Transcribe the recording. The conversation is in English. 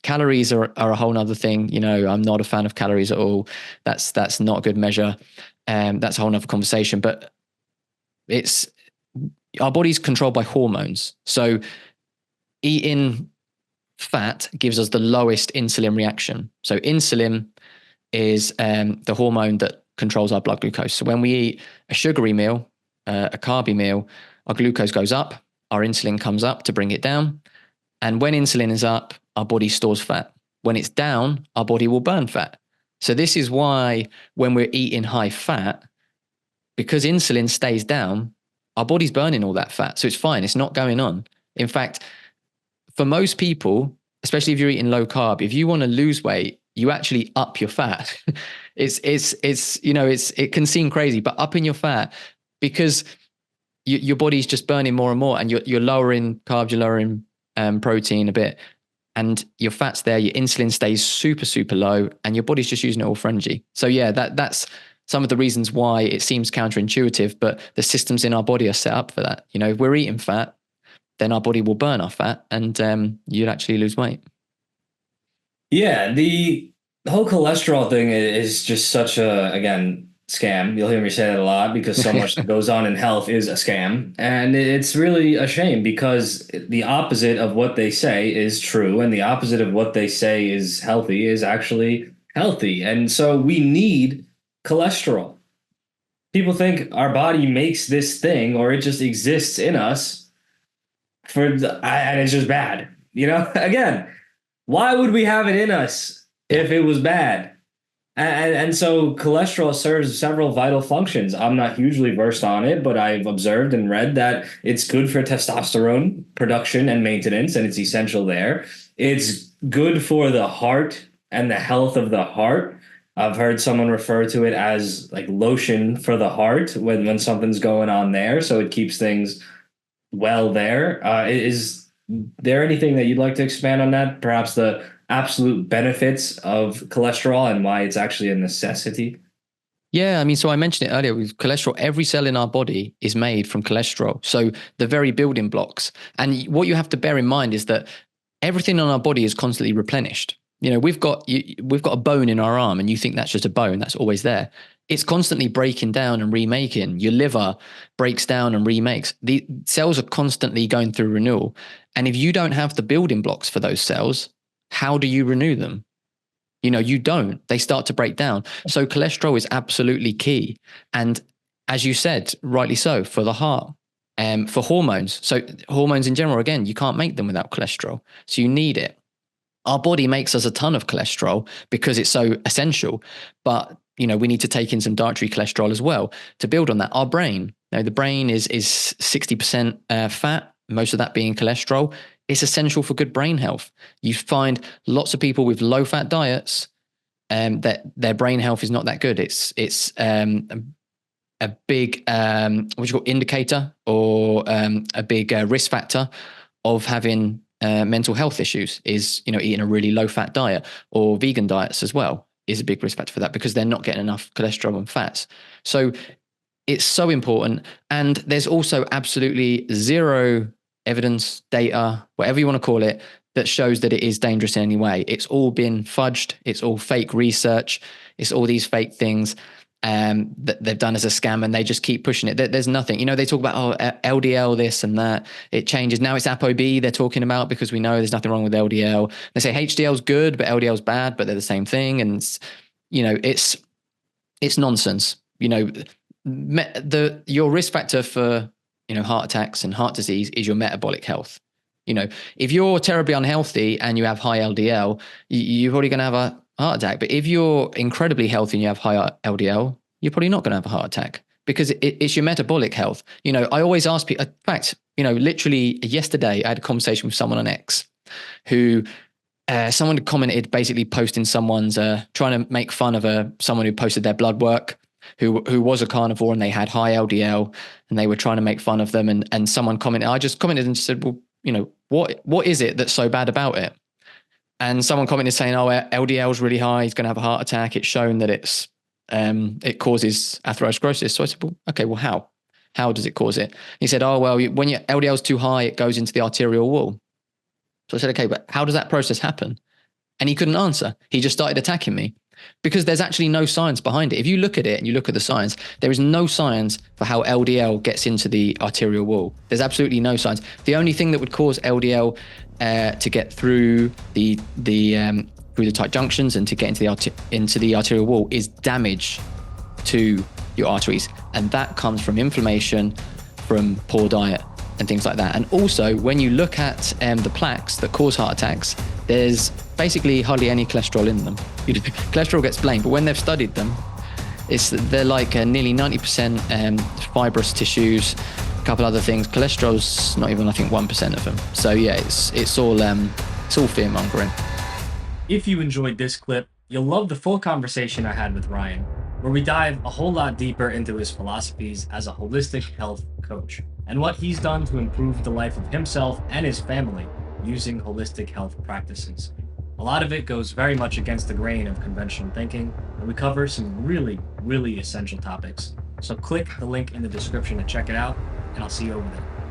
Calories are a whole nother thing. I'm not a fan of calories at all. That's not a good measure. That's a whole nother conversation. But it's our body's controlled by hormones. So eating fat gives us the lowest insulin reaction. So insulin is the hormone that controls our blood glucose. So when we eat a sugary meal, a carby meal, our glucose goes up, our insulin comes up to bring it down. And when insulin is up, our body stores fat. When it's down, our body will burn fat. So this is why when we're eating high fat, because insulin stays down, our body's burning all that fat. So it's fine. It's not going on. In fact, for most people, especially if you're eating low carb, if you want to lose weight, you actually up your fat. It can seem crazy, but upping your fat, because your body's just burning more and more, and you're lowering carbs, you're lowering protein a bit, and your fat's there, your insulin stays super, super low, and your body's just using it all for energy. So yeah, that's some of the reasons why it seems counterintuitive, but the systems in our body are set up for that. If we're eating fat, then our body will burn our fat, and you'd actually lose weight. Yeah, the whole cholesterol thing is just such a, again, scam. You'll hear me say that a lot because so much that goes on in health is a scam. And it's really a shame because the opposite of what they say is true, and the opposite of what they say is healthy is actually healthy. And so we need cholesterol. People think our body makes this thing or it just exists in us and it's just bad. Again, why would we have it in us Yeah. if it was bad? And so cholesterol serves several vital functions. I'm not hugely versed on it, but I've observed and read that it's good for testosterone production and maintenance, and it's essential there. It's good for the heart and the health of the heart. I've heard someone refer to it as like lotion for the heart when something's going on there, so it keeps things well there. Is there anything that you'd like to expand on that? Perhaps the absolute benefits of cholesterol and why it's actually a necessity? Yeah, I mean, so I mentioned it earlier with cholesterol. Every cell in our body is made from cholesterol. So the very building blocks. And what you have to bear in mind is that everything on our body is constantly replenished. We've got a bone in our arm, and you think that's just a bone that's always there. It's constantly breaking down and remaking. Your liver breaks down and remakes. The cells are constantly going through renewal. And if you don't have the building blocks for those cells, how do you renew them? You don't. They start to break down. So cholesterol is absolutely key. And as you said, rightly so, for the heart, for hormones. So hormones in general, again, you can't make them without cholesterol. So you need it. Our body makes us a ton of cholesterol because it's so essential. But, we need to take in some dietary cholesterol as well to build on that. Our brain, the brain is 60% fat, most of that being cholesterol. It's essential for good brain health. You find lots of people with low fat diets that their brain health is not that good. It's a big what you call indicator, or a big risk factor of having mental health issues is eating a really low fat diet, or vegan diets as well is a big risk factor for that, because they're not getting enough cholesterol and fats. So it's so important. And there's also absolutely zero evidence, data, whatever you want to call it, that shows that it is dangerous in any way. It's all been fudged. It's all fake research. It's all these fake things that they've done as a scam, and they just keep pushing it. There's nothing, they talk about, LDL, this and that. It changes. Now it's ApoB they're talking about, because we know there's nothing wrong with LDL. They say HDL is good, but LDL is bad, but they're the same thing. And it's nonsense. Your risk factor for heart attacks and heart disease is your metabolic health. If you're terribly unhealthy and you have high LDL, you're probably going to have a heart attack. But if you're incredibly healthy and you have high LDL, you're probably not going to have a heart attack, because it's your metabolic health. I always ask people. In fact, literally yesterday I had a conversation with someone on X who. Someone commented, basically posting someone's trying to make fun of someone who posted their blood work, who was a carnivore, and they had high LDL, and they were trying to make fun of them. And someone commented, I just commented and said, well, what is it that's so bad about it? And someone commented saying, oh, LDL is really high, he's going to have a heart attack. It's shown that it causes atherosclerosis. So I said, well, okay, well, how? How does it cause it? He said, oh, well, when your LDL is too high, it goes into the arterial wall. So I said, okay, but how does that process happen? And he couldn't answer. He just started attacking me because there's actually no science behind it. If you look at it and you look at the science, there is no science for how LDL gets into the arterial wall. There's absolutely no science. The only thing that would cause LDL to get through the tight junctions and to get into the arterial wall is damage to your arteries, and that comes from inflammation, from poor diet, and things like that. And also, when you look at the plaques that cause heart attacks, there's basically hardly any cholesterol in them. Cholesterol gets blamed, but when they've studied them, they're like nearly 90% fibrous tissues, a couple other things. Cholesterol's not even, I think, 1% of them. So yeah, it's all fear mongering. If you enjoyed this clip, you'll love the full conversation I had with Ryan, where we dive a whole lot deeper into his philosophies as a holistic health coach and what he's done to improve the life of himself and his family using holistic health practices. A lot of it goes very much against the grain of conventional thinking, and we cover some really, really essential topics. So click the link in the description to check it out, and I'll see you over there.